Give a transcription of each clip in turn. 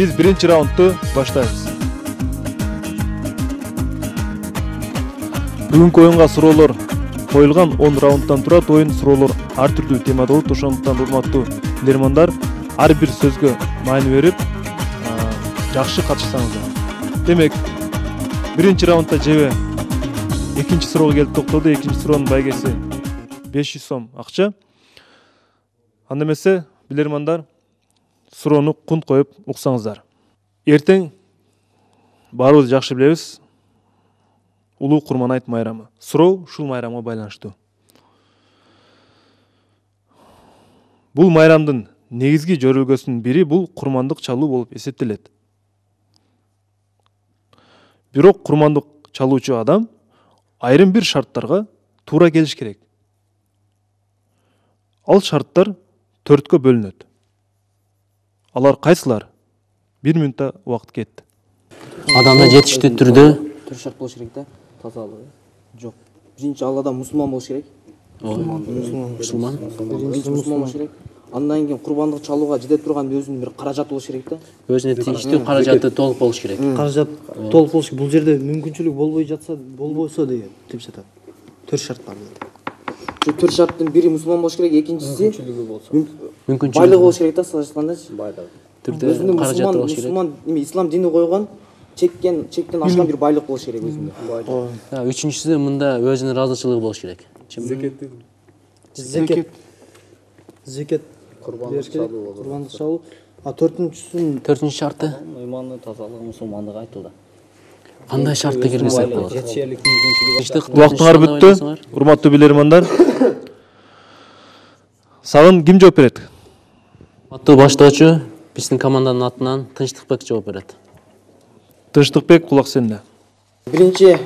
Биз биринчи раундду баштайбыз. Бүгүнкү оюнга суроолор коюлган 10 раундтан турат. Оюн суроолор ар түрдүү темада болот. Ошондуктан урматтуу билермандар, ар бир сөзгө маани берип, жакшы катышсаңыздар. Демек, биринчи раундда жебе экинчи суроого келип токтоду. Экинчи суроонун байгеси 500 сом акча. Анда эмесе, билермандар, суроону кунт коюп уксаңыздар. Эртең баарыбыз жакшы билебиз. Улуу Курман айт майрамы. Суроо ушул майрамга байланыштуу. Бул майрамдын негизги жөрөлгөсүнүн бири бул курмандык чалуу болуп эсептелет. Бирок курмандык чалуучу адам айрым бир шарттарга туура келиш керек. Ал шарттар 4кө бөлүнөт. Алар кайсылар? 1 минутта убакыт кетти. Адамда жетиштүү түрдө 4 шарт болуш керек да. Тазалыгы. Жок. Биринчи ал адам мусулман болуш керек. мусулман. Биринчи мусулман болуш керек. Андан кийин курбандык чалууга жете турган өзүнүн бир каражаты болуш керек да. Өзүнө тийиштүү каражаты толук болуш керек. Каражат толук болуш керек. Бул жерде мүмкүнчүлүк болбой жатса, болбосо деген деп жатат. 4 шарт бар. Şu 4 şarttın biri Müslüman болуш керек, экинчиси мүмкүнчүлүгү байлыгы болуш керек да, сылайша айтканда. Байлыгы. Түрдө каражаты болуш керек. Мусулман, ислам дини койгон чектен ашкан бир байлык болуш керек өзүндө. Үчүнчүсү мында өзүнүн ыраазычылыгы болуш керек. Зекет. Курбандык чалуу. А 4-чү шарты ыйманы, тазалык, мусулмандык айтылды. Кандай шартты киргизсек болот? Жетишерлик мүмкүнчүлүгү. Убактыңар бүттү. Урматтуу билермандар. Сагын ким жооп берет? Аттуу баштоочу биздин команданын атынан Тынчтыкбек жооп берет. Тынчтыкбек, кулак сенде. Биринчи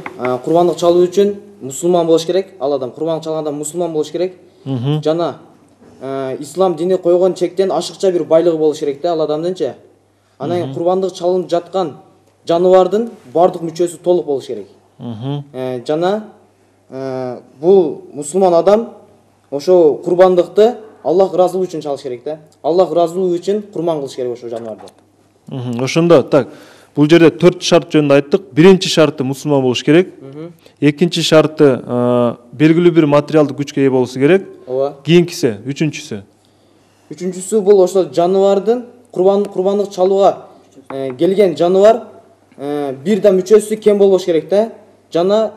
курбандык чалуу үчүн мусулман болуш керек. Ал адам курбандык чалганда мусулман болуш керек. Жана ислам дини койгон чектен ашыкча бир байлыгы болуш керек да ал адамдынчы. Анан кийин курбандык чалынып жаткан жаныбардын бардык мүчөсү толук болуш керек. Жана бул мусулман адам ошо курбандыкты Аллах ыраазылыгы үчүн чалыш керек да. Аллах ыраазылыгы үчүн курман кылыш керек ошо жаныбарды. Ошондо, так. Бул жерде 4 шарт жөнүндө айттык. Биринчи шарты мусулман болуш керек. Экинчи шарты белгилүү бир материалдык күчкө ээ болушу керек. Ооба. Кийинкиси, үчүнчүсү бул ошо жаныбардын курбандык чалууга келген жаныбар бир да мүчөсү кем болбош керек да. Жана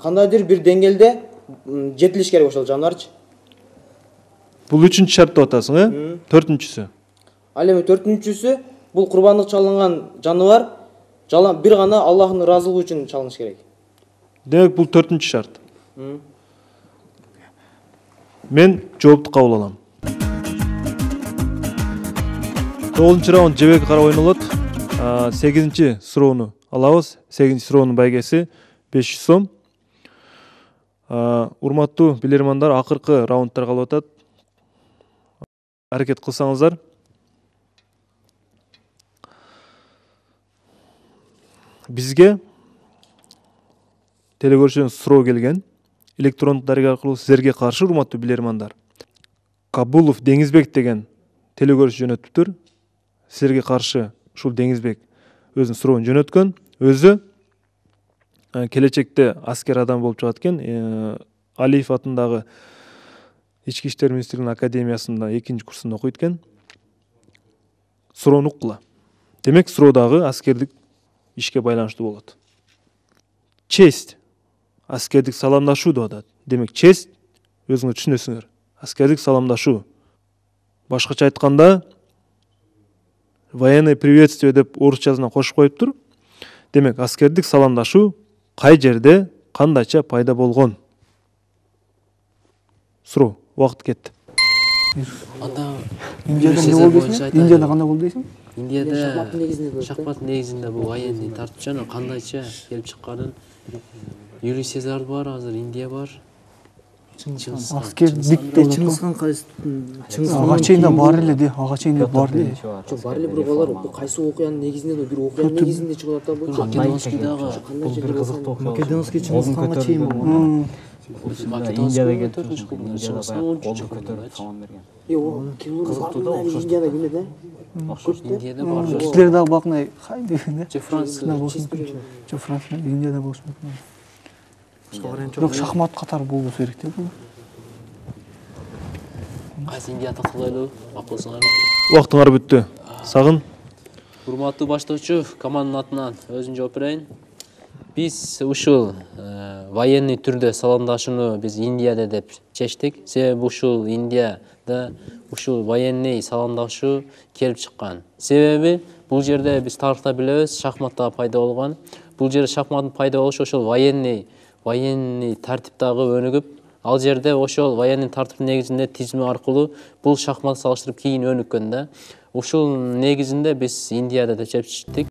кандайдыр бир деңгээлде жетилиш керек ошол жаныбарчы. Бул үчүнчү шарт деп атасың, Төртүнчүсү. Ал эми төртүнчүсү бул курбандык чалынган жаныбар бир гана Аллахтын ыраазылыгы үчүн чалыныш керек. Демек бул 4-чү шарт. Мен жоопту кабыл алам. 9-чу раунд жебеге карап ойнолот. 8-чи суроону алабыз. 8-чи суроонун байгеси 500 сом. Урматтуу билермандар, акыркы раундтар калып атат. Аракет кылсаңыздар. Бизге телегөрчүдөн суроо келген. Электрондук дарега аркылуу силерге каршы, урматтуу билермандар. Кабулов Деңизбек деген телегөрчү жөнөтүптүр. Силерге каршы ушул Деңизбек өзүнүн суроон жөнөткөн. Өзү келечекте аскер адам болуп чыгат экен. Алиев атындагы Ички иштер министрлигинин академиясында 2-чи курсунда окуйт экен. Суроону уккула. Демек, суроо дагы аскердик ишке байланыштуу болот. Честь. Аскердик саламдашуу деп атат. Демек, честь өзүңөр түшүнөсүңөр. Аскердик саламдашуу. Башкача айтканда, военное приветствие деп орусчасына кошуп коюптур. Демек, аскердик саламдашуу кай жерде, кандайча пайда болгон? Суроо, убакыт кетти. Индияда не болду дейсиң? Индияда кандай болду дейсиң? Индияда шахмат негизинде бул военный тартып кандайча келип чыкканын Юлий Цезарь бар, азыр Индия бар. Аскердикте Чыңгызхан кайсы? Ага чейин бар эле де, ага чейин бар эле. Жок, бар эле, бирок алар кайсы окуянын негизинде, бир окуянын негизинде чыгып атат да бул. Македонский дагы бул бир кызыктуу окуя. Македонский Чыңгызханга чейин болгон. Индияда келіп тұрсын. Индияда баяғы қолды көтеріп салам берген. Қызықты да ұқсас. Индияда келеді. Индияда бар. Силер дагы бакнай кай дегенде. Же Франция. Жо Франция, Индияда болушу мүмкүн. Бирок шахмат катары болбосо керек да бул. Кайсы Индияда кылайлы? Акылсыңар. Убактыңар бүттү. Сагын. Урматтуу баштоочу, команданын атынан өзүм жооп берейин. Биз ушул военный түрдө саламдашууну биз Индияда деп чечтик. Себеби ушул Индияда ушул военный саламдашуу келип чыккан. Себеби бул жерде биз тарыхта билебиз, шахматта пайда болгон. Бул жерде шахматтын пайда болушу ошол военный тартиптагы өнүгүп, ал жерде ошол военный тартиптин негизинде тизме аркылуу бул шахмат салыштырып кийин өнүккөн да. Ушул негизинде биз Индияда деп чечтик.